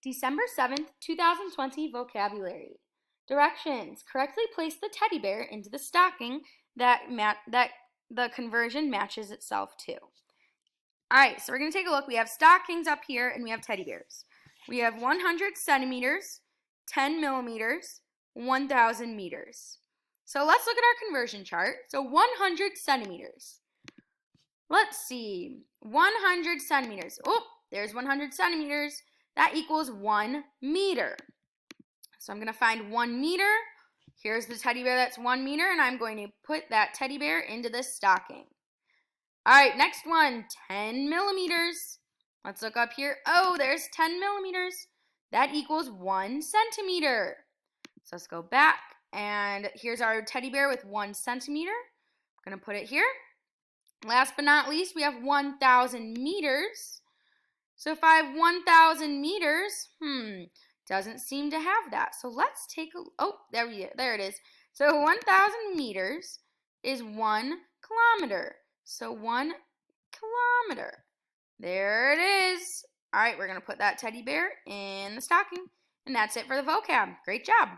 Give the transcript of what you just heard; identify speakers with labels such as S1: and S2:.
S1: December 7th, 2020 vocabulary. Directions. Correctly place the teddy bear into the stocking that the conversion matches itself to. Alright, so we're going to take a look. We have stockings up here and we have teddy bears. We have 100 centimeters, 10 millimeters, 1,000 meters. So let's look at our conversion chart. So 100 centimeters. Let's see. 100 centimeters. Oh, there's 100 centimeters. That equals 1 meter. So I'm going to find 1 meter. Here's the teddy bear that's 1 meter, and I'm going to put that teddy bear into this stocking. All right, next one, 10 millimeters. Let's look up here. Oh, there's 10 millimeters. That equals 1 centimeter. So let's go back, and here's our teddy bear with 1 centimeter. I'm going to put it here. Last but not least, we have 1,000 meters. So if I have 1,000 meters, doesn't seem to have that. So let's take a, oh, there it is. So 1,000 meters is 1 kilometer. So 1 kilometer. There it is. All right, we're going to put that teddy bear in the stocking. And that's it for the vocab. Great job.